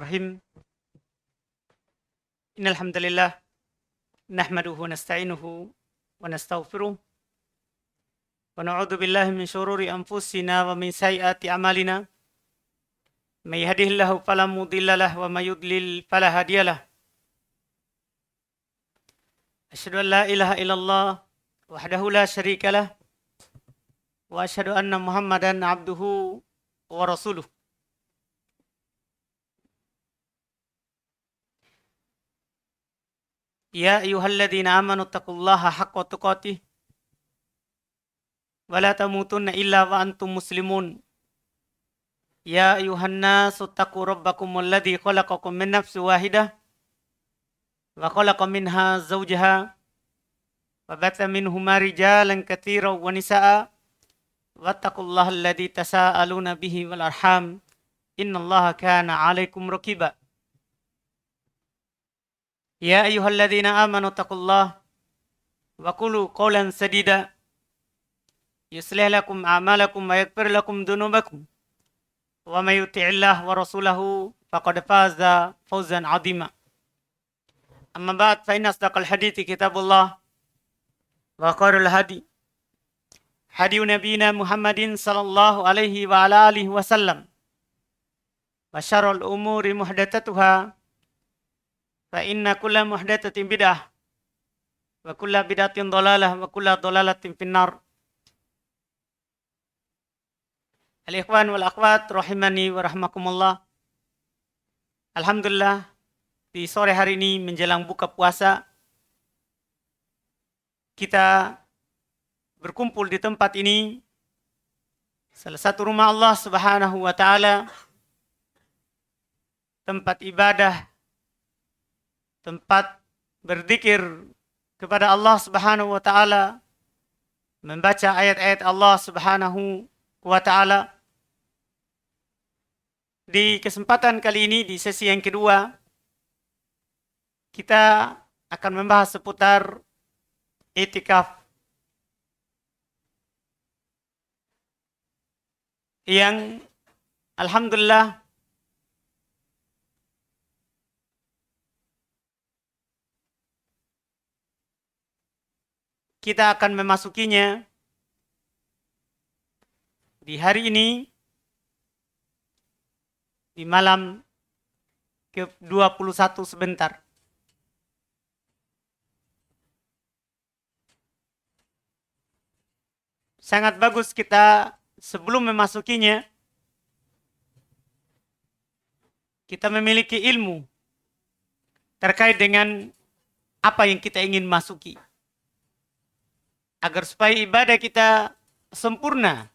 Bismillahirrahmanirrahim. Innal hamdalillah nahmaduhu wa nasta'inuhu wa nastaghfiruh wa na'udzu billahi min shururi anfusina wa min sayyiati a'malina. May yahdihillahu fala mudilla lahu wa may yudlil fala hadiyalah. Asyhadu an la ilaha illallah wahdahu la syarika lah wa asyhadu anna Muhammadan abduhu wa rasuluh. Ya ayyuhalladzina amanu taqullaha haqqa tuqatih wa la tamutunna illa wa antum muslimun. Ya ayuhan nasu taqu rabbakum alladzi khalaqakum min nafsin wahidah wa khalaqa minha zawjaha wa batha minhuma rijalan katsiran wa nisaa wattaqullaha alladzi tasaaluna bihi wal arham innallaha kana 'alaikum raqiba. Ya ayyuhalladzina amanu taqullaha wa qulu qawlan sadida yuslih lakum a'malakum wa yaghfir lakum dhunubakum wa may yuti'illah wa rasulahu faqad faza fawzan 'azima. Amma ba'd fa inna asdaqal hadithi kitabullah wa khairul hadi nabiyina Muhammadin sallallahu alaihi wa ala alihi wasallam wa syarrul umuri muhdatsatuha fa inna kulla muhdatsatin bid'ah wa kulla bid'atin dhalalah wa kulla dhalalatin finnar. Al-ikhwan wal akhwat rahimani wa rahmakumullah. Alhamdulillah, di sore hari ini menjelang buka puasa kita berkumpul di tempat ini, salah satu rumah Allah Subhanahu wa taala, tempat ibadah, tempat berzikir kepada Allah Subhanahu wa taala, membaca ayat-ayat Allah Subhanahu wa taala. Di kesempatan kali ini, di sesi yang kedua, kita akan membahas seputar i'tikaf yang alhamdulillah kita akan memasukinya di hari ini, di malam ke-21 sebentar. Sangat bagus kita sebelum memasukinya, kita memiliki ilmu terkait dengan apa yang kita ingin masuki. Agar supaya ibadah kita sempurna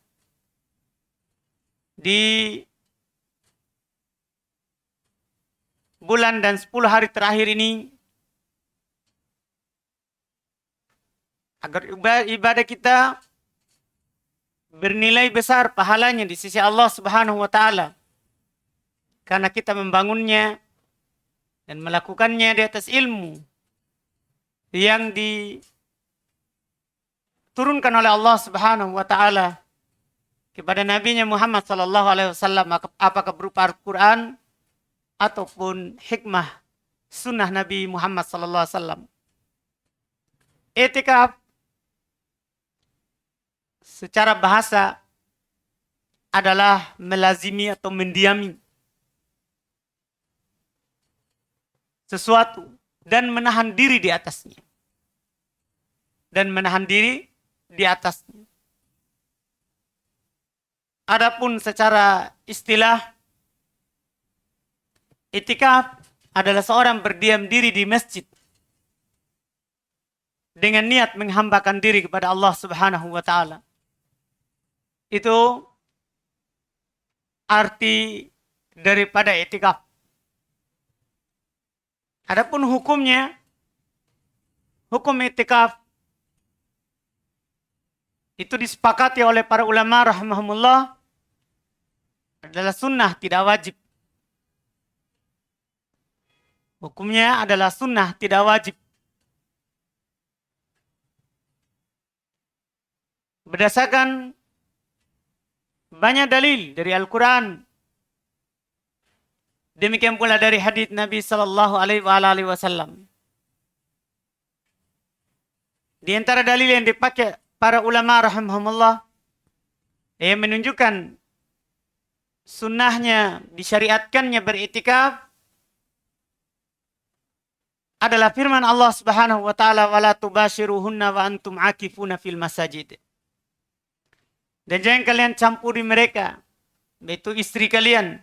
di bulan dan 10 hari terakhir ini, agar ibadah kita bernilai besar pahalanya di sisi Allah Subhanahu wa taala, karena kita membangunnya dan melakukannya di atas ilmu yang diturunkan oleh Allah Subhanahu wa taala kepada Nabi-Nya Muhammad sallallahu alaihi wasallam, apakah berupa Al-Qur'an ataupun hikmah sunnah Nabi Muhammad sallallahu alaihi wasallam. I'tikaf secara bahasa adalah melazimi atau mendiami sesuatu dan menahan diri di atasnya. Adapun secara istilah, i'tikaf adalah seorang berdiam diri di masjid dengan niat menghambakan diri kepada Allah Subhanahu wa taala. Itu arti daripada i'tikaf. Adapun hukumnya, hukum i'tikaf itu disepakati oleh para ulama rahimahumullah adalah sunnah, tidak wajib. Hukumnya adalah sunnah, tidak wajib. Berdasarkan banyak dalil dari Al-Quran Demikian pula dari hadits Nabi sallallahu alaihi wasallam. Di antara dalil yang dipakai para ulama rahimahumullah yang menunjukkan sunnahnya disyariatkannya beriktikaf adalah firman Allah Subhanahu wa taala, wala tubashiruhunna wa antum akifuna fil masajid. Dan jangan kalian campuri mereka, yaitu istri kalian,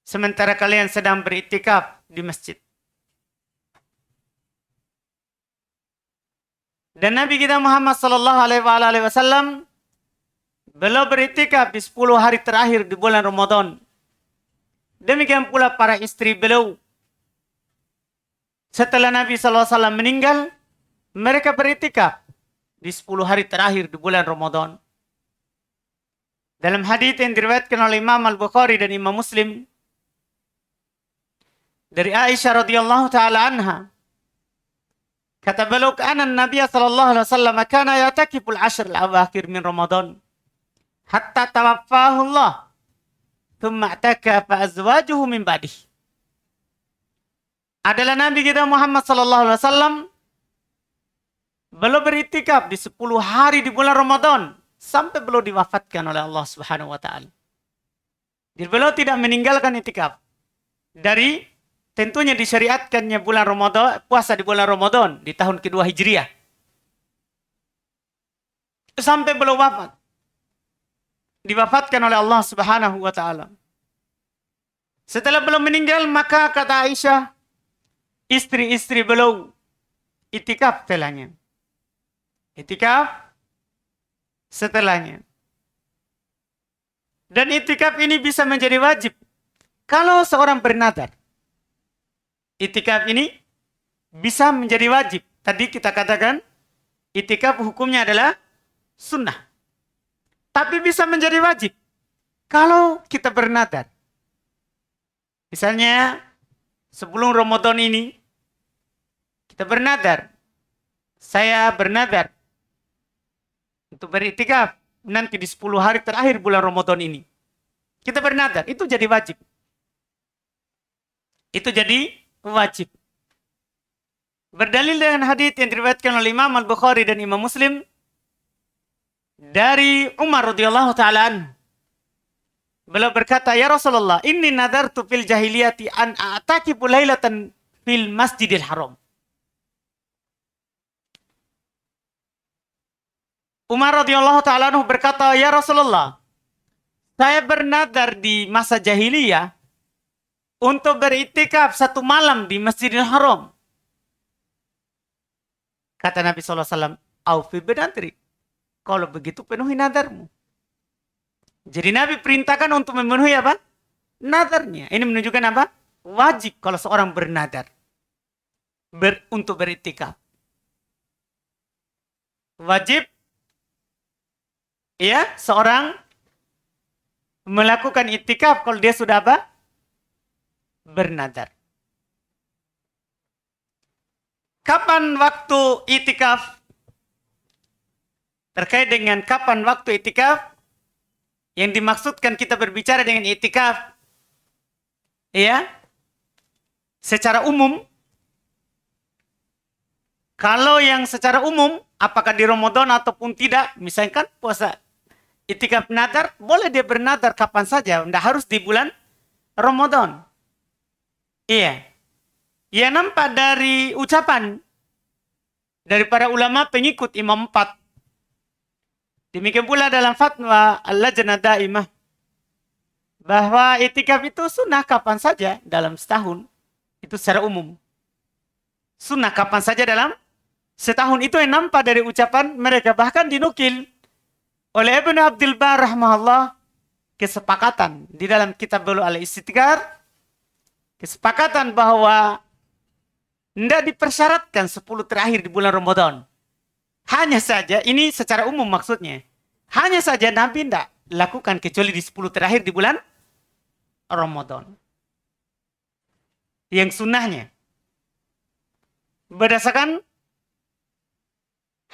sementara kalian sedang beriktikaf di masjid. Dan Nabi kita Muhammad sallallahu alaihi wasallam beliau beriktikaf di 10 hari terakhir di bulan Ramadan. Demikian pula para istri beliau. Setelah Nabi sallallahu alaihi wasallam meninggal, mereka beriktikaf di 10 hari terakhir di bulan Ramadan. Dalam hadits yang diriwayatkan oleh Imam Al-Bukhari dan Imam Muslim dari Aisyah radhiyallahu taala anha, kata beliau, "Kana Nabi sallallahu alaihi wasallam kana ya'takifu al-ashr al-awakhir min Ramadan hatta tawaffahu Allah, thumma i'takafa azwajuhu min ba'dihi." Adalah Nabi kita Muhammad sallallahu alaihi wasallam beliau beriktikaf di 10 hari di bulan Ramadan sampai beliau diwafatkan oleh Allah Subhanahu wa taala. Jadi beliau tidak meninggalkan iktikaf. Dari tentunya disyariatkannya bulan Ramadan, puasa di bulan Ramadan di tahun kedua Hijriah. Sampai beliau wafat. Diwafatkan oleh Allah Subhanahu wa taala. Setelah beliau meninggal, maka kata Aisyah, istri-istri beliau iktikaf setelahnya. Iktikaf setelahnya. Dan iktikaf ini bisa menjadi wajib kalau seorang bernadar. Iktikaf ini bisa menjadi wajib. Tadi kita katakan iktikaf hukumnya adalah sunnah. Tapi bisa menjadi wajib kalau kita bernadar. Misalnya sebelum Ramadan ini kita bernadar. Saya bernadar untuk beriktikaf nanti di 10 hari terakhir bulan Ramadan ini. Kita bernadar, itu jadi wajib. Itu jadi wajib. Berdalil dengan hadits yang diriwayatkan oleh Imam Al-Bukhari dan Imam Muslim dari Umar radhiyallahu taala anhu. Beliau berkata, "Ya Rasulullah, inni nadartu fil jahiliyati an a'takifu lailatan fil Masjidil Haram." Umar radhiyallahu taala anhu berkata, "Ya Rasulullah, saya bernadar di masa jahiliyah untuk beriktikaf 1 malam di Masjidil Haram." Kata Nabi SAW, "Aufi binadri." Kalau begitu penuhi nadarmu. Jadi Nabi perintahkan untuk memenuhi apa? Nadarnya. Ini menunjukkan apa? Wajib kalau seorang bernadar. Untuk beriktikaf. Wajib. Ya, seorang melakukan iktikaf kalau dia sudah apa? Bernadar. Kapan waktu iktikaf? Terkait dengan kapan waktu iktikaf, yang dimaksudkan kita berbicara dengan iktikaf, ya, secara umum. Kalau yang secara umum, apakah di Ramadan ataupun tidak, misalkan puasa iktikaf nadar, boleh dia bernadar kapan saja, tidak harus di bulan Ramadan. Iya. Ya, nampak dari ucapan dari para ulama pengikut Imam 4. Demikian pula dalam fatwa Al-Lajnah Daimah bahwa iktikaf itu sunnah kapan saja dalam setahun. Itu secara umum. Sunnah kapan saja dalam setahun. Itu yang nampak dari ucapan mereka. Bahkan dinukil oleh Ibnu Abdul Bar rahimahullah kesepakatan di dalam kitab beliau Al-Istidkar, kesepakatan bahwa tidak dipersyaratkan 10 terakhir di bulan Ramadan. Hanya saja, ini secara umum maksudnya. Hanya saja Nabi tidak lakukan kecuali di 10 terakhir di bulan Ramadan. Yang sunnahnya. Berdasarkan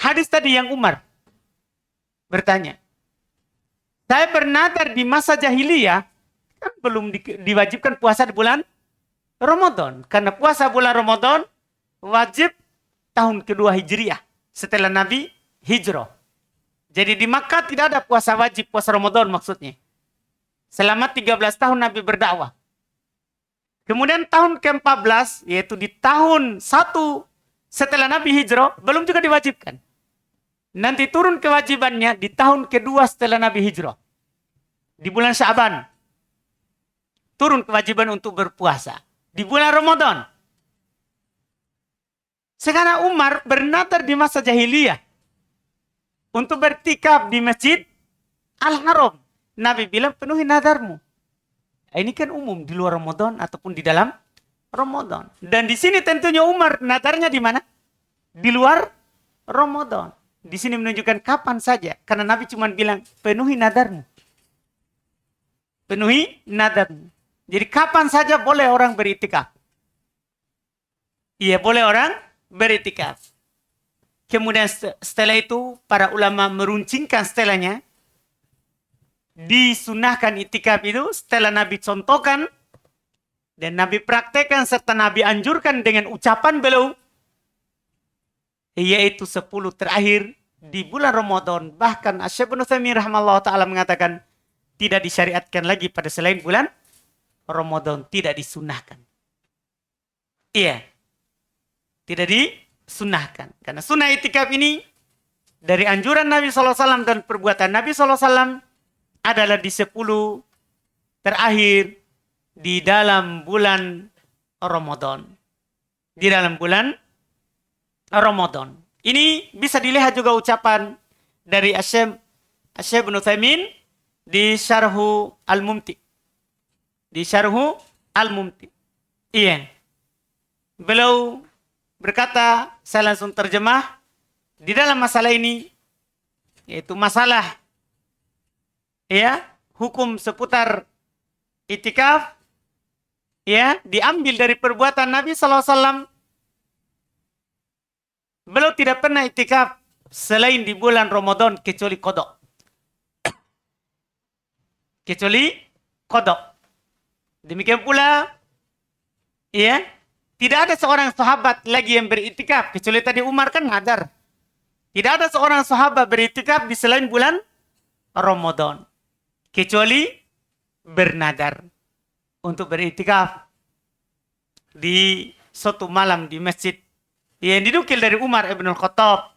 hadis tadi yang Umar bertanya. Saya bernadar di masa jahiliyah kan belum diwajibkan puasa di bulan Ramadan. Karena puasa bulan Ramadan wajib tahun kedua Hijriah setelah Nabi hijrah. Jadi di Makkah tidak ada puasa wajib, puasa Ramadan maksudnya. Selama 13 tahun Nabi berdakwah. Kemudian tahun ke-14, yaitu di tahun 1 setelah Nabi hijrah, belum juga diwajibkan. Nanti turun kewajibannya di tahun kedua setelah Nabi hijrah. Di bulan Sya'ban. Turun kewajiban untuk berpuasa. Di bulan Ramadan. Sekarang Umar bernadar di masa jahiliyah. Untuk bertikaf di Masjid Al-Haram. Nabi bilang penuhi nadarmu. Ini kan umum di luar Ramadan ataupun di dalam Ramadan. Dan di sini tentunya Umar nadarnya di mana? Di luar Ramadan. Di sini menunjukkan kapan saja. Karena Nabi cuma bilang penuhi nadarmu. Penuhi nadarmu. Jadi kapan saja boleh orang beritikaf. Iya, boleh orang beritikaf. Kemudian setelah itu para ulama meruncingkan setelahnya. Disunahkan itikaf itu setelah Nabi contohkan dan Nabi praktekkan serta Nabi anjurkan dengan ucapan beliau, yaitu 10 terakhir di bulan Ramadan. Bahkan Syekh Ibnu Utsaimin rahimahullah ta'ala mengatakan tidak disyariatkan lagi pada selain bulan Ramadan, tidak disunahkan. Iya, tidak disunahkan. Karena sunnah itikaf ini dari anjuran Nabi SAW dan perbuatan Nabi SAW adalah di 10 terakhir di dalam bulan Ramadan. Di dalam bulan Ramadan. Ini bisa dilihat juga ucapan dari Syekh Ibnu Utsaimin di Syarhu Al-Mumti. Di Syarhu Al-Mumti. Iya. Beliau berkata, saya langsung terjemah, di dalam masalah ini, yaitu masalah ya, hukum seputar itikaf, ya, diambil dari perbuatan Nabi SAW. Beliau tidak pernah itikaf selain di bulan Ramadan kecuali qada. Kecuali qada. Demikian pula, ya, tidak ada seorang sahabat lagi yang beritikaf kecuali tadi Umar kan nadar. Tidak ada seorang sahabat beritikaf di selain bulan Ramadan. Kecuali bernadar untuk beritikaf di suatu malam di masjid yang dinukil dari Umar ibn al-Khattab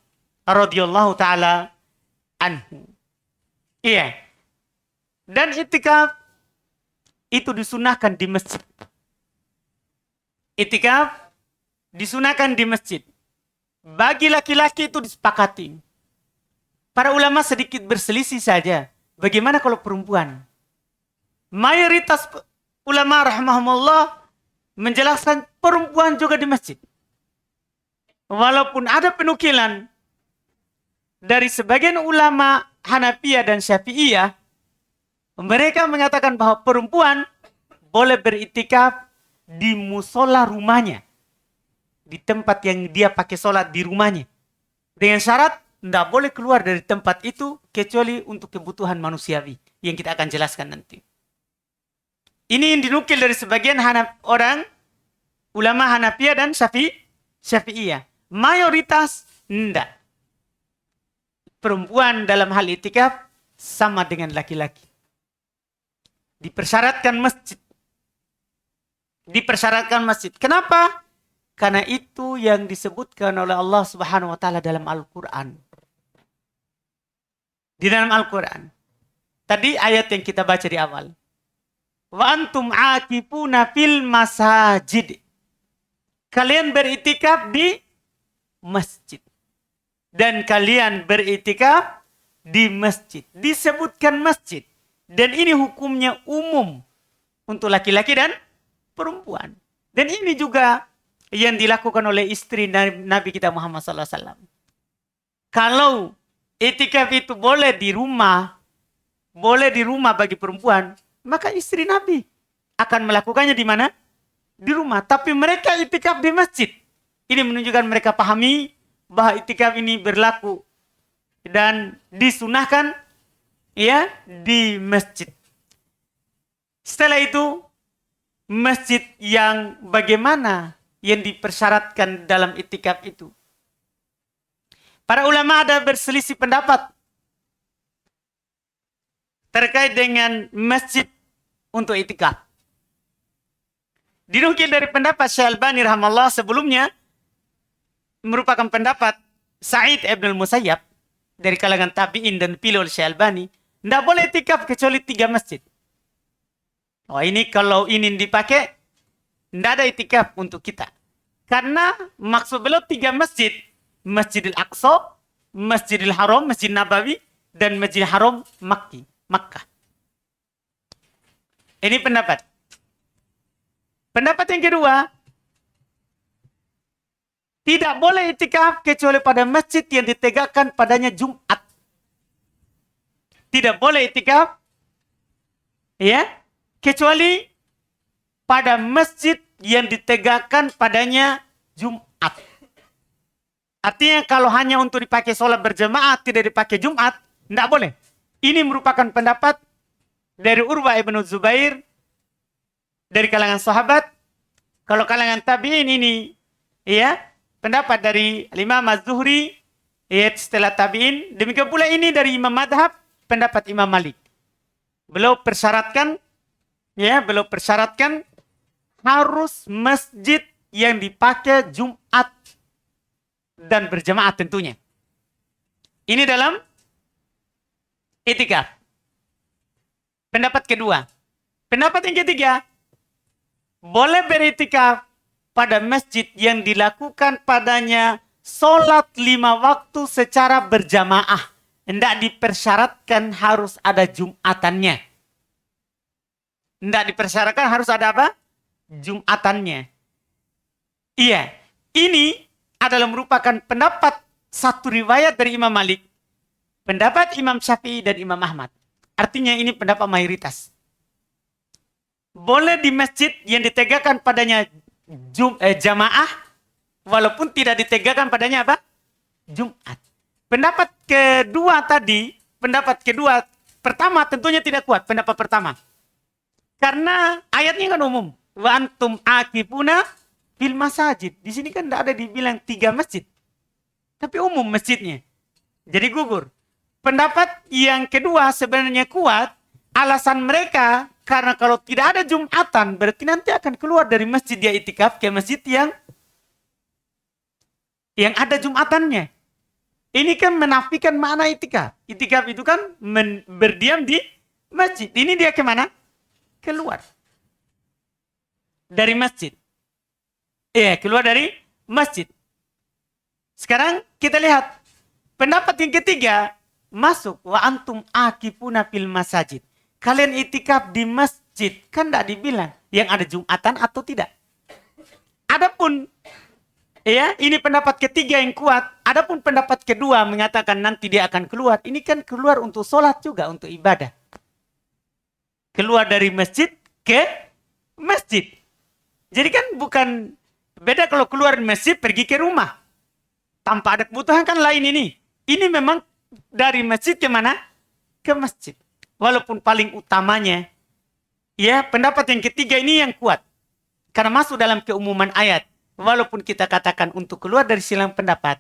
radhiyallahu taala anhu. Iya. Dan itikaf itu disunahkan di masjid. Itikaf disunahkan di masjid. Bagi laki-laki itu disepakati. Para ulama sedikit berselisih saja. Bagaimana kalau perempuan? Mayoritas ulama rahimahumullah menjelaskan perempuan juga di masjid. Walaupun ada penukilan dari sebagian ulama Hanafiyah dan Syafi'iyah, mereka mengatakan bahwa perempuan boleh beritikaf di musola rumahnya. Di tempat yang dia pakai sholat di rumahnya. Dengan syarat tidak boleh keluar dari tempat itu kecuali untuk kebutuhan manusiawi yang kita akan jelaskan nanti. Ini yang dinukil dari sebagian orang ulama Hanafiyah dan Syafi'iyah. Mayoritas tidak. Perempuan dalam hal itikaf sama dengan laki-laki. Dipersyaratkan masjid. Dipersyaratkan masjid. Kenapa? Karena itu yang disebutkan oleh Allah Subhanahu wa taala dalam Al-Qur'an. Di dalam Al-Quran. Tadi ayat yang kita baca di awal. Wa antum aakifuna fil masajid. Kalian beritikaf di masjid. Dan kalian beritikaf di masjid. Disebutkan masjid. Dan ini hukumnya umum. Untuk laki-laki dan perempuan. Dan ini juga yang dilakukan oleh istri Nabi kita Muhammad SAW. Kalau itikaf itu boleh di rumah bagi perempuan, maka istri Nabi akan melakukannya di mana? Di rumah. Tapi mereka itikaf di masjid. Ini menunjukkan mereka pahami bahwa itikaf ini berlaku dan disunahkan ya di masjid. Setelah itu, masjid yang bagaimana yang dipersyaratkan dalam itikaf itu. Para ulama ada berselisih pendapat terkait dengan masjid untuk itikaf. Dinukil dari pendapat Syekh Albani rahimahullah sebelumnya merupakan pendapat Sa'id ibn al-Musayyab dari kalangan tabi'in dan pilih oleh Syekh Albani. Tidak boleh itikaf kecuali 3 masjid. Oh ini kalau ini dipakai, tidak ada itikaf untuk kita. Karena maksud beliau 3 masjid. Masjidil Aqsa, Masjidil Haram, Masjid Nabawi, dan Masjidil Haram Makkah. Ini pendapat. Pendapat yang kedua, tidak boleh itikaf kecuali pada masjid yang ditegakkan padanya Jumat. Tidak boleh itikaf, ya, kecuali pada masjid yang ditegakkan padanya Jumat. Artinya kalau hanya untuk dipakai sholat berjamaah, tidak dipakai Jumat, tidak boleh. Ini merupakan pendapat dari Urwah ibn Zubair, dari kalangan sahabat. Kalau kalangan tabi'in ini, ya, pendapat dari Imam Az-Zuhri, ya, setelah tabi'in. Demikian pula ini dari Imam Madhab, pendapat Imam Malik. Beliau persyaratkan harus masjid yang dipakai Jumat dan berjamaah tentunya. Ini dalam itikaf. Pendapat kedua. Pendapat yang ketiga, boleh beritikaf pada masjid yang dilakukan padanya sholat 5 waktu secara berjamaah. Tidak dipersyaratkan harus ada Jumatannya. Tidak dipersyaratkan harus ada apa? Jumatannya. Iya, ini adalah merupakan pendapat satu riwayat dari Imam Malik, pendapat Imam Syafi'i dan Imam Ahmad. Artinya ini pendapat mayoritas. Boleh di masjid yang ditegakkan padanya jamaah, walaupun tidak ditegakkan padanya apa? Jumat. Pendapat kedua pertama tentunya tidak kuat, pendapat pertama. Karena ayatnya kan umum. Wa antum akifuna fil masajid. Di sini kan tidak ada dibilang 3 masjid. Tapi umum masjidnya. Jadi gugur. Pendapat yang kedua sebenarnya kuat. Alasan mereka, karena kalau tidak ada Jumatan, berarti nanti akan keluar dari masjid dia itikaf ke masjid yang ada Jumatannya. Ini kan menafikan makna itikaf. Itikaf itu kan berdiam di masjid. Ini dia kemana? Keluar dari masjid. Keluar dari masjid. Sekarang kita lihat pendapat yang ketiga masuk wa antum akifuna fil masajid. Kalian itikaf di masjid, kan tidak dibilang yang ada Jumatan atau tidak. Adapun ini pendapat ketiga yang kuat. Adapun pendapat kedua mengatakan nanti dia akan keluar. Ini kan keluar untuk sholat juga, untuk ibadah. Keluar dari masjid ke masjid. Jadi kan bukan beda kalau keluar dari masjid pergi ke rumah. Tanpa ada kebutuhan kan lain ini. Ini memang dari masjid ke mana? Ke masjid. Walaupun paling utamanya, pendapat yang ketiga ini yang kuat. Karena masuk dalam keumuman ayat. Walaupun kita katakan untuk keluar dari silang pendapat,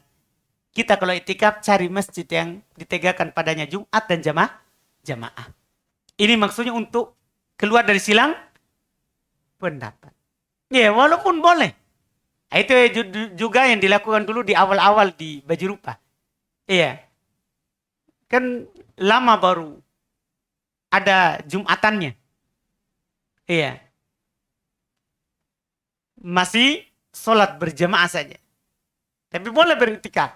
kita kalau itikaf cari masjid yang ditegakkan padanya Jumat dan jamaah. Ini maksudnya untuk keluar dari silang pendapat. Walaupun boleh. Itu juga yang dilakukan dulu di awal-awal di Baju Rupa. Kan lama baru ada Jumatannya. Masih sholat berjamaah saja. Tapi boleh beritikaf.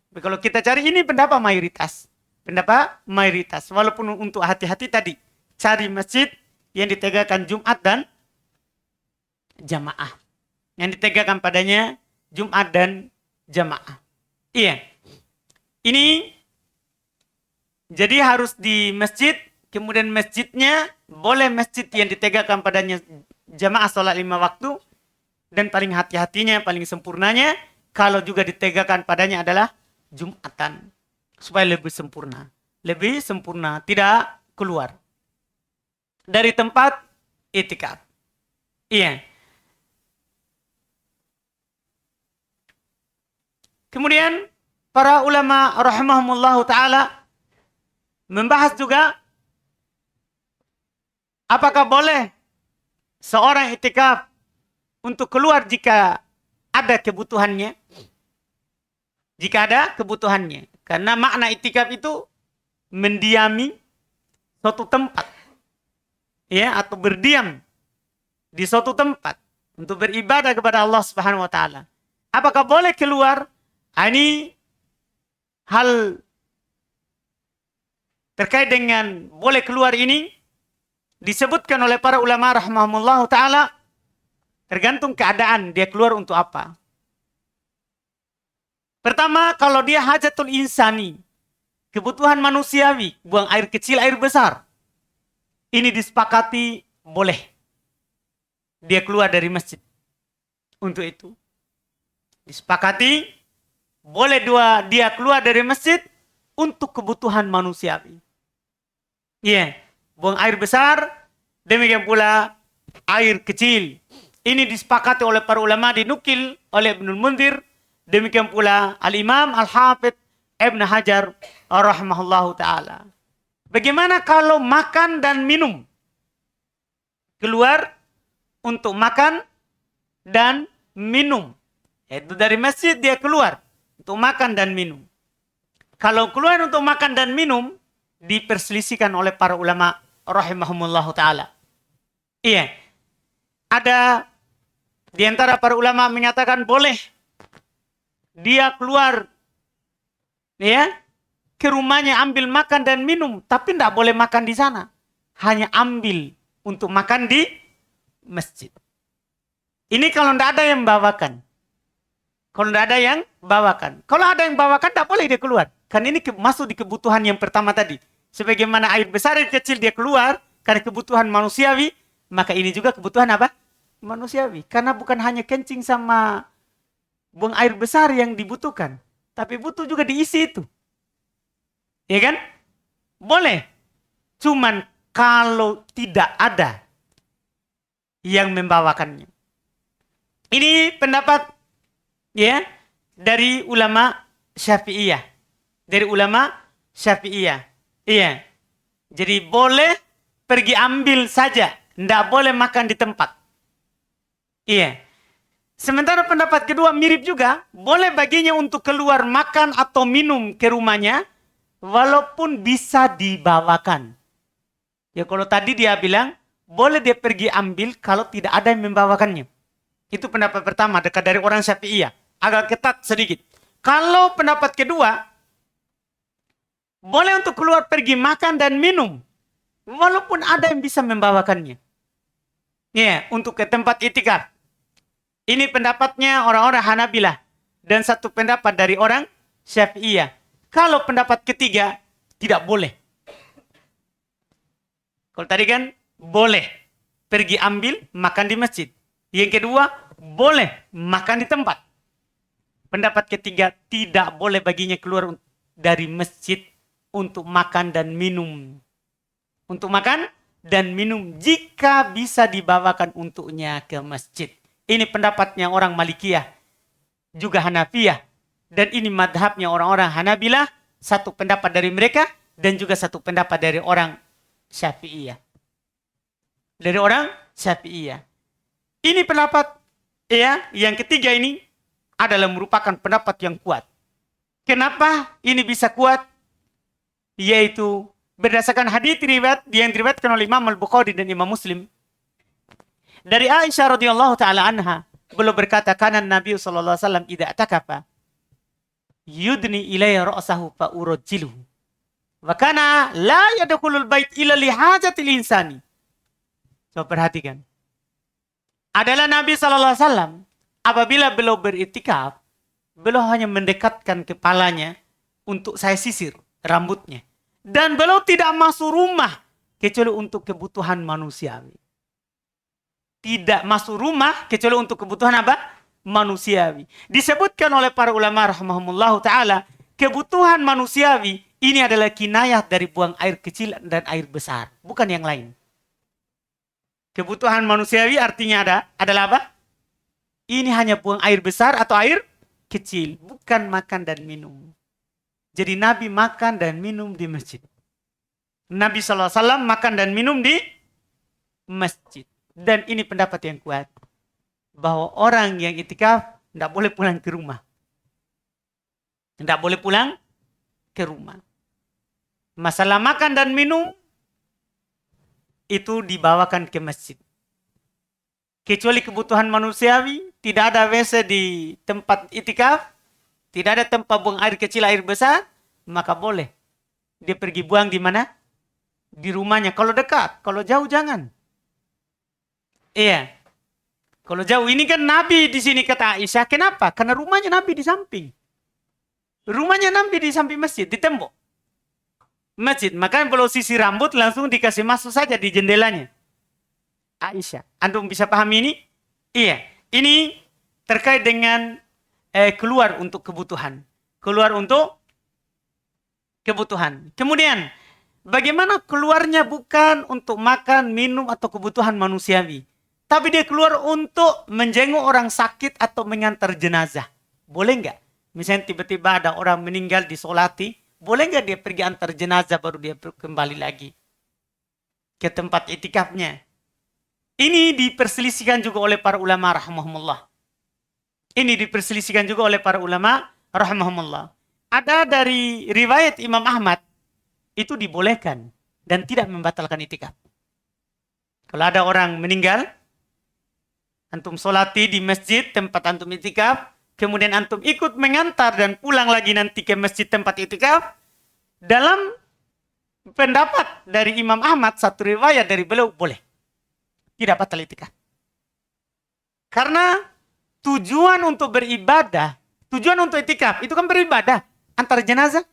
Tapi kalau kita cari ini pendapat mayoritas. Walaupun untuk hati-hati tadi. Cari masjid yang ditegakkan Jumat dan jamaah. Yang ditegakkan padanya Jumat dan jamaah. Ini jadi harus di masjid. Kemudian masjidnya boleh masjid yang ditegakkan padanya jamaah sholat 5 waktu. Dan paling hati-hatinya, paling sempurnanya, kalau juga ditegakkan padanya adalah Jumatan. Supaya lebih sempurna. Lebih sempurna, tidak keluar. dari tempat itikaf. Iya. Kemudian para ulama rahimahumullahu ta'ala membahas juga apakah boleh seorang itikaf untuk keluar jika ada kebutuhannya. Jika ada kebutuhannya. Karena makna itikaf itu mendiami suatu tempat. Ya, atau berdiam di suatu tempat untuk beribadah kepada Allah Subhanahu wa taala. Apakah boleh keluar? Ini hal terkait dengan boleh keluar ini disebutkan oleh para ulama rahimahumullah ta'ala tergantung keadaan dia keluar untuk apa. Pertama, kalau dia hajatul insani, kebutuhan manusiawi, buang air kecil, air besar, ini disepakati boleh dia keluar dari masjid untuk itu. Disepakati boleh dia keluar dari masjid untuk kebutuhan manusiawi. Iya, buang air besar, demikian pula air kecil. Ini disepakati oleh para ulama, dinukil oleh Ibnul Munzir, demikian pula Al-Imam Al-Hafidh Ibn Hajar rahimahullahu ta'ala. Bagaimana kalau makan dan minum? Keluar untuk makan dan minum. Itu dari masjid dia keluar untuk makan dan minum. Kalau keluar untuk makan dan minum, diperselisihkan oleh para ulama rahimahumullahu ta'ala. Iya. Ada di antara para ulama menyatakan boleh dia keluar ya ke rumahnya ambil makan dan minum, tapi tidak boleh makan di sana. Hanya ambil untuk makan di masjid. Ini kalau tidak ada yang membawakan. Kalau tidak ada yang bawakan. Kalau ada yang bawakan, tidak boleh dia keluar. Kan ini masuk di kebutuhan yang pertama tadi. Sebagaimana air besar, air kecil dia keluar karena kebutuhan manusiawi, maka ini juga kebutuhan apa? Manusiawi. Karena bukan hanya kencing sama buang air besar yang dibutuhkan, tapi butuh juga diisi itu. Ya kan? Boleh. Cuman kalau tidak ada yang membawakannya. Ini pendapat ya dari ulama Syafi'iyah. Dari ulama Syafi'iyah. Iya. Jadi boleh pergi ambil saja, tidak boleh makan di tempat. Iya. Sementara pendapat kedua mirip juga, boleh baginya untuk keluar makan atau minum ke rumahnya, walaupun bisa dibawakan. Ya kalau tadi dia bilang, boleh dia pergi ambil kalau tidak ada yang membawakannya. Itu pendapat pertama, dekat dari orang Syafi'iyah. Agak ketat sedikit. Kalau pendapat kedua, boleh untuk keluar pergi makan dan minum, walaupun ada yang bisa membawakannya. Ya, untuk ke tempat itikaf. Ini pendapatnya orang-orang Hanabilah. Dan satu pendapat dari orang Syafi'iyah. Kalau pendapat ketiga, tidak boleh. Kalau tadi kan, boleh pergi ambil, makan di masjid. Yang kedua, boleh makan di tempat. Pendapat ketiga, tidak boleh baginya keluar dari masjid untuk makan dan minum. Untuk makan dan minum jika bisa dibawakan untuknya ke masjid. Ini pendapatnya orang Malikiyah, juga Hanafiyah. Dan ini madhabnya orang-orang Hanabilah, satu pendapat dari mereka, dan juga satu pendapat dari orang Syafi'iyah. Dari orang Syafi'iyah. Ini pendapat ya, yang ketiga ini adalah merupakan pendapat yang kuat. Kenapa ini bisa kuat? Yaitu berdasarkan hadits riwayat yang diriwayatkan oleh Imam Al-Bukhari dan Imam Muslim. Dari Aisyah radhiyallahu taala anha, beliau berkata, "Kana Nabi sallallahu alaihi wasallam idza atakafa yudni ilayya ra'sahu fa urjiluhu. Wa kana la yadkhulul bait illa li hajatil insani." Coba perhatikan. Adalah Nabi sallallahu alaihi wasallam apabila beliau beritikaf, beliau hanya mendekatkan kepalanya untuk saya sisir rambutnya. Dan beliau tidak masuk rumah kecuali untuk kebutuhan manusiawi. Tidak masuk rumah kecuali untuk kebutuhan apa? Manusiawi. Disebutkan oleh para ulama rahimahumullah ta'ala, kebutuhan manusiawi ini adalah kinayah dari buang air kecil dan air besar. Bukan yang lain. Kebutuhan manusiawi artinya adalah apa? Ini hanya buang air besar atau air kecil, bukan makan dan minum. Jadi Nabi makan dan minum di masjid. Nabi SAW makan dan minum di masjid. Dan ini pendapat yang kuat. Bahwa orang yang itikaf tidak boleh pulang ke rumah. Tidak boleh pulang ke rumah. Masalah makan dan minum itu dibawakan ke masjid. Kecuali kebutuhan manusiawi, tidak ada WC di tempat itikaf, tidak ada tempat buang air kecil, air besar, maka boleh. Dia pergi buang di mana? Di rumahnya. Kalau dekat, kalau jauh jangan. Iya. Kalau jauh ini kan Nabi di sini kata Aisyah, kenapa? Karena rumahnya Nabi di samping. Rumahnya Nabi di samping masjid, di tembok masjid. Makanya kalau sisir rambut langsung dikasih masuk saja di jendelanya. Aisyah. Antum bisa pahami ini? Iya. Ini terkait dengan keluar untuk kebutuhan. Keluar untuk kebutuhan. Kemudian, bagaimana keluarnya bukan untuk makan, minum, atau kebutuhan manusiawi. Tapi dia keluar untuk menjenguk orang sakit atau mengantar jenazah. Boleh nggak? Misalnya tiba-tiba ada orang meninggal disolati. Boleh nggak dia pergi antar jenazah baru dia kembali lagi ke tempat itikafnya? Ini diperselisihkan juga oleh para ulama rahimahumullah. Ini diperselisihkan juga oleh para ulama rahimahumullah. Ada dari riwayat Imam Ahmad, itu dibolehkan dan tidak membatalkan itikaf. Kalau ada orang meninggal, antum solati di masjid tempat antum itikaf, kemudian antum ikut mengantar dan pulang lagi nanti ke masjid tempat itikaf, dalam pendapat dari Imam Ahmad, satu riwayat dari beliau, boleh. Tidak batal itikaf. Karena tujuan untuk beribadah, tujuan untuk itikaf, itu kan beribadah. Antar jenazah,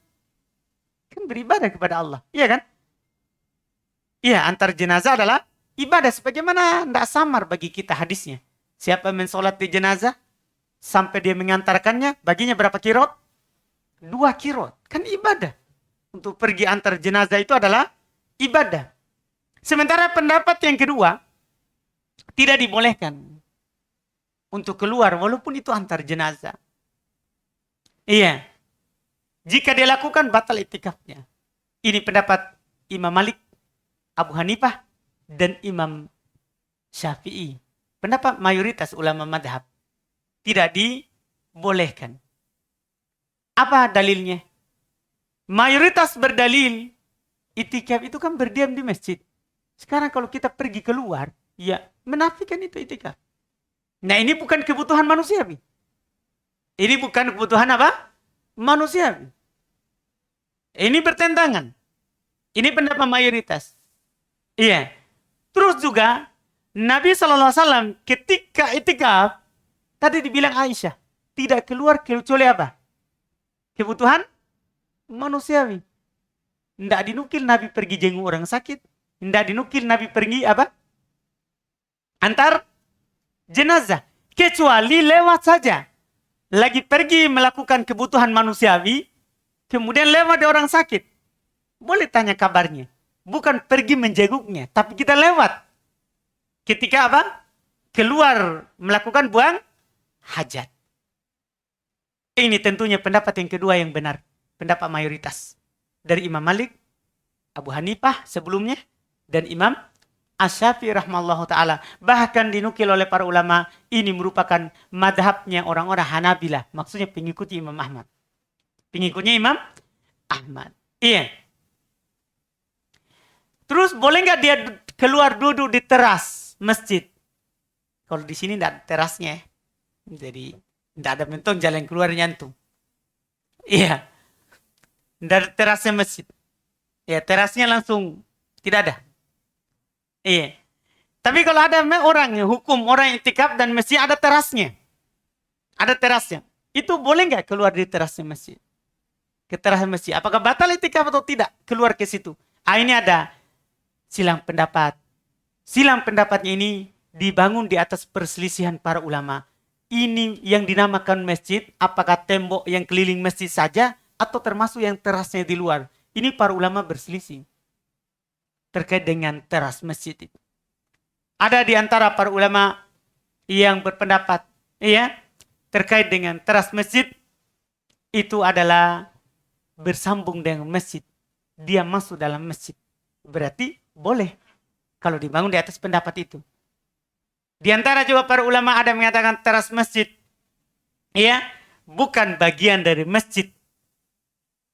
kan beribadah kepada Allah. Iya kan? Iya, antar jenazah adalah ibadah. Sebagaimana tidak samar bagi kita hadisnya. Siapa mensolat di jenazah, sampai dia mengantarkannya, baginya berapa kirot? 2 kirot. Kan ibadah. Untuk pergi antar jenazah itu adalah ibadah. Sementara pendapat yang kedua, tidak dibolehkan untuk keluar walaupun itu antar jenazah. Iya. Jika dia lakukan batal itikafnya. Ini pendapat Imam Malik, Abu Hanifah, dan Imam Syafi'i. Pendapat mayoritas ulama madhab. Tidak dibolehkan. Apa dalilnya? Mayoritas berdalil, itikaf itu kan berdiam di masjid. Sekarang kalau kita pergi keluar, ya menafikan itu itikaf. Nah ini bukan kebutuhan manusiawi. Ini bukan kebutuhan apa? Manusiawi. Ini bertentangan. Ini pendapat mayoritas. Iya. Terus juga, Nabi SAW ketika itikaf, tadi dibilang Aisyah, tidak keluar kecuali apa? Kebutuhan manusiawi. Tidak dinukil Nabi pergi jenguk orang sakit. Tidak dinukil Nabi pergi apa? Antar jenazah. Kecuali lewat saja. Lagi pergi melakukan kebutuhan manusiawi, kemudian lewat ada orang sakit. Boleh tanya kabarnya. Bukan pergi menjenguknya, tapi kita lewat. Ketika apa? Keluar melakukan buang hajat. Ini tentunya pendapat yang kedua yang benar. Pendapat mayoritas. Dari Imam Malik, Abu Hanifah sebelumnya, dan Imam Asy-Syafi'i rahimahullahu ta'ala. Bahkan dinukil oleh para ulama, ini merupakan madhabnya orang-orang Hanabilah. Maksudnya pengikutnya Imam Ahmad. Pengikutnya Imam Ahmad. Iya. Terus boleh nggak dia keluar duduk di teras masjid? Kalau di sini tidak ada terasnya. Jadi tidak ada mentong jalan keluarnya antum. Iya. Tidak ada terasnya masjid. Ya terasnya langsung tidak ada. Iya. Tapi kalau ada orang hukum orang itikaf dan masjid ada terasnya. Ada terasnya. Itu boleh nggak keluar di terasnya masjid? Ke teras masjid. Apakah batal itikaf atau tidak? Keluar ke situ. Ini ada silang pendapat. Silang pendapatnya ini dibangun di atas perselisihan para ulama. Ini yang dinamakan masjid, apakah tembok yang keliling masjid saja atau termasuk yang terasnya di luar? Ini para ulama berselisih terkait dengan teras masjid itu. Ada di antara para ulama yang berpendapat, ya, terkait dengan teras masjid itu adalah bersambung dengan masjid. Dia masuk dalam masjid. Berarti boleh kalau dibangun di atas pendapat itu. Di antara juga para ulama ada yang mengatakan teras masjid, ya, bukan bagian dari masjid.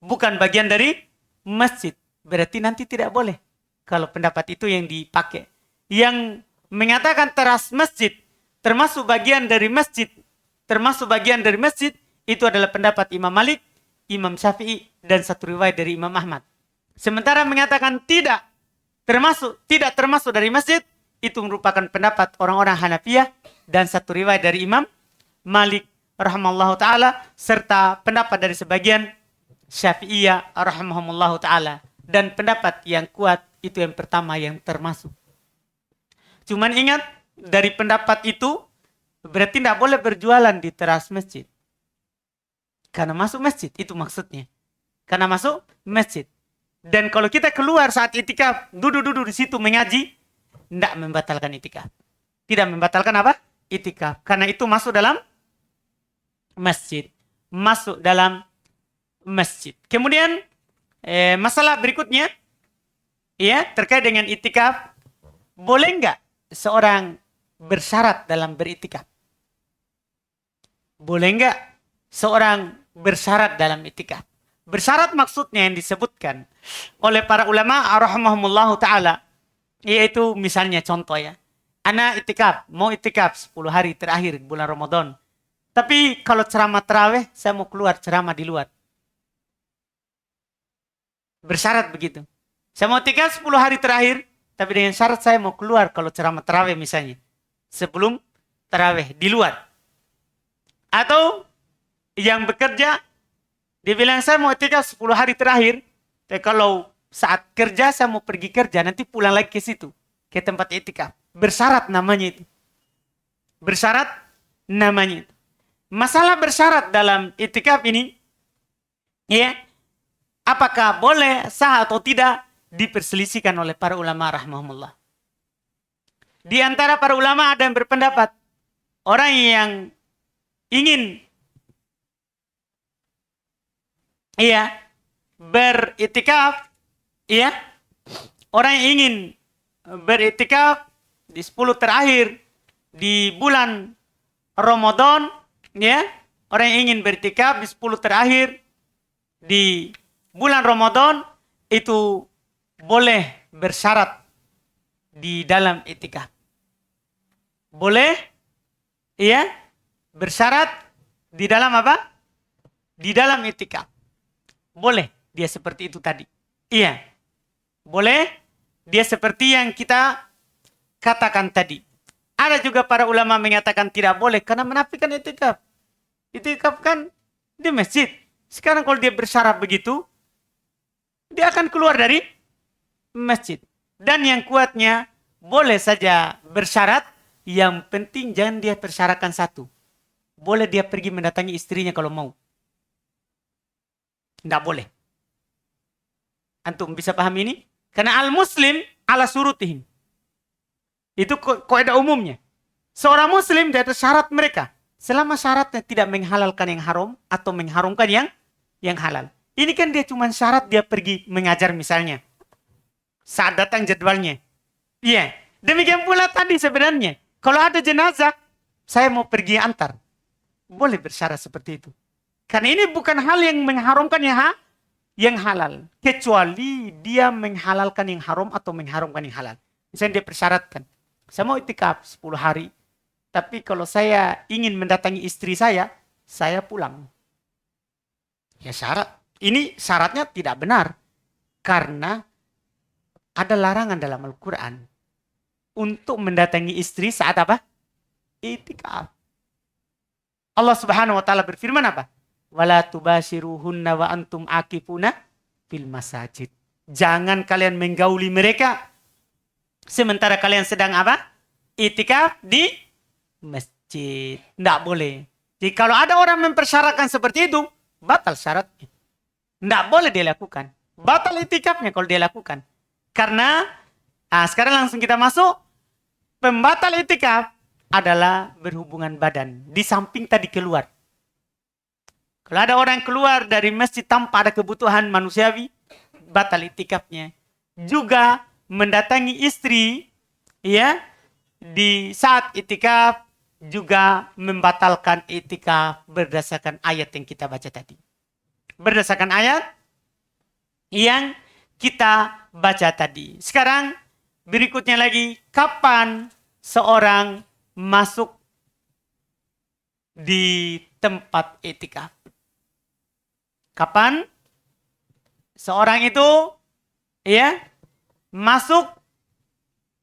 Bukan bagian dari masjid. Berarti nanti tidak boleh. Kalau pendapat itu yang dipakai. Yang mengatakan teras masjid termasuk bagian dari masjid. Termasuk bagian dari masjid. Itu adalah pendapat Imam Malik, Imam Syafi'i, dan satu riwayat dari Imam Ahmad. Sementara mengatakan tidak termasuk dari masjid. Itu merupakan pendapat orang-orang Hanafiyah. Dan satu riwayat dari Imam Malik rahimallahu ta'ala. Serta pendapat dari sebagian Syafi'iyah rahimahumullahu ta'ala. Dan pendapat yang kuat itu yang pertama yang termasuk. Cuman ingat, dari pendapat itu berarti tidak boleh berjualan di teras masjid. Karena masuk masjid, itu maksudnya. Karena masuk masjid. Dan kalau kita keluar saat itikaf, duduk-duduk di situ mengaji, tidak membatalkan itikaf. Tidak membatalkan apa? Itikaf. Karena itu masuk dalam masjid. Masuk dalam masjid. Kemudian masalah berikutnya, ya, terkait dengan itikaf, boleh enggak seorang bersyarat dalam beritikaf? Boleh enggak seorang bersyarat dalam itikaf? Bersyarat maksudnya yang disebutkan oleh para ulama rahimahumullahu ta'ala, yaitu misalnya contoh, ya, ana itikaf, mau itikaf 10 hari terakhir bulan Ramadan. Tapi kalau ceramah tarawih, saya mau keluar ceramah di luar. Bersyarat begitu. Saya mau itikaf 10 hari terakhir, tapi dengan syarat saya mau keluar kalau ceramah tarawih misalnya. Sebelum tarawih di luar. Atau yang bekerja, dia bilang saya mau itikaf 10 hari terakhir, tapi kalau saat kerja saya mau pergi kerja, nanti pulang lagi ke situ, ke tempat itikaf. Bersyarat namanya itu. Bersyarat namanya itu. Masalah bersyarat dalam itikaf ini, ya, apakah boleh, sah atau tidak, diperselisihkan oleh para ulama rahimahumullah. Di antara para ulama ada yang berpendapat, orang yang ingin, ya, beritikaf, ya, orang yang ingin beritikaf di 10 terakhir di bulan Ramadan, ya, orang yang ingin beritikaf di 10 terakhir di bulan Ramadan itu boleh bersyarat di dalam itikaf. Boleh, ya, bersyarat di dalam apa? Di dalam itikaf. Boleh dia seperti itu tadi. Iya. Boleh dia seperti yang kita katakan tadi. Ada juga para ulama mengatakan tidak boleh karena menafikan itikaf. Itikaf kan di masjid. Sekarang kalau dia bersyarat begitu, dia akan keluar dari masjid. Dan yang kuatnya, boleh saja bersyarat, yang penting jangan dia persyaratkan satu. Boleh dia pergi mendatangi istrinya kalau mau. Tidak boleh. Antum bisa paham ini? Karena al-muslim ala surutihim. Itu kaidah umumnya. Seorang muslim di atas syarat mereka. Selama syaratnya tidak menghalalkan yang haram atau mengharamkan yang halal. Ini kan dia cuma syarat dia pergi mengajar misalnya. Saat datang jadwalnya. Iya. Demikian pula tadi sebenarnya. Kalau ada jenazah, saya mau pergi antar. Boleh bersyarat seperti itu. Karena ini bukan hal yang mengharamkan yang halal. Kecuali dia menghalalkan yang haram atau mengharamkan yang halal. Misalnya dia persyaratkan. Saya mau itikaf 10 hari. Tapi kalau saya ingin mendatangi istri saya pulang. Ya syarat. Ini syaratnya tidak benar. Karena ada larangan dalam Al-Quran. Untuk mendatangi istri saat apa? Itikaf. Allah subhanahu wa ta'ala berfirman apa? Wala tubashiruhunna wa antum akifuna fil masajid. Jangan kalian menggauli mereka sementara kalian sedang apa? Itikaf di masjid. Tidak boleh. Jadi kalau ada orang mempersyaratkan seperti itu, batal syaratnya. Tidak boleh dia lakukan. Batal itikafnya kalau dia lakukan. Karena sekarang langsung kita masuk pembatal itikaf adalah berhubungan badan. Di samping tadi keluar. Kalau ada orang keluar dari masjid tanpa ada kebutuhan manusiawi, batal itikafnya. Juga mendatangi istri, ya, di saat itikaf juga membatalkan itikaf berdasarkan ayat yang kita baca tadi. Berdasarkan ayat yang kita baca tadi. Sekarang berikutnya lagi, kapan seorang masuk di tempat itikaf? Kapan seorang itu ya masuk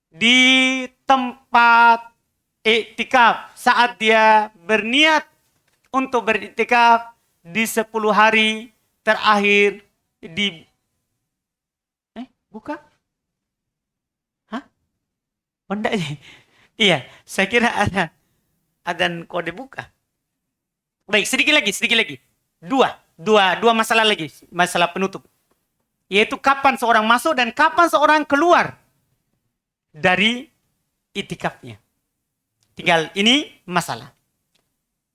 di tempat iktikaf saat dia berniat untuk beriktikaf di 10 hari terakhir di buka? Hah? Benda ini? Iya, saya kira ada adzan kode buka. Baik, sedikit lagi. Dua masalah lagi, masalah penutup. Yaitu kapan seorang masuk dan kapan seorang keluar dari itikafnya. Tinggal ini masalah.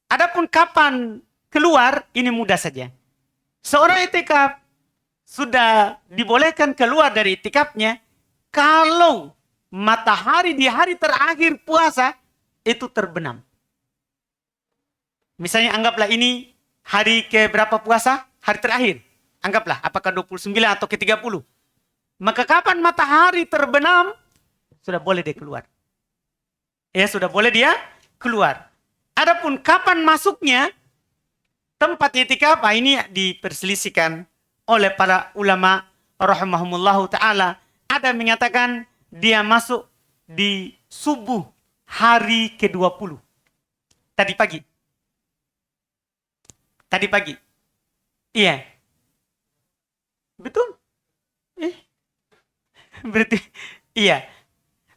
Adapun kapan keluar, ini mudah saja. Seorang itikaf sudah dibolehkan keluar dari itikafnya kalau matahari di hari terakhir puasa itu terbenam. Misalnya anggaplah ini hari ke berapa puasa? Hari terakhir. Anggaplah apakah 29 atau ke 30. Maka kapan matahari terbenam sudah boleh dia keluar. Ya, sudah boleh dia keluar. Adapun kapan masuknya tempat itikaf, ini diperselisihkan oleh para ulama rahimahumullahu taala. Ada yang mengatakan dia masuk di subuh hari ke-20. Tadi pagi. Iya. Betul? Berarti iya.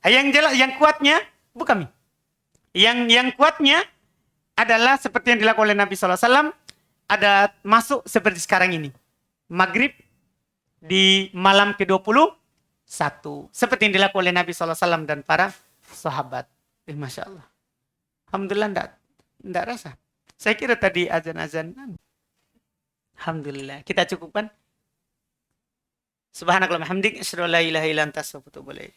Yang jelas, yang kuatnya bukan. Yang kuatnya adalah seperti yang dilakukan oleh Nabi SAW. Ada masuk seperti sekarang ini. Maghrib di malam ke-21. Seperti yang dilakukan oleh Nabi SAW dan para sahabat. Masya Allah. Alhamdulillah enggak rasa. Saya kira tadi azan-azan. Alhamdulillah. Kita cukupkan. Subhanakallahumma hamdik. Asyhadu an la ilaha illa anta astaghfiruka wa atubu ilaik.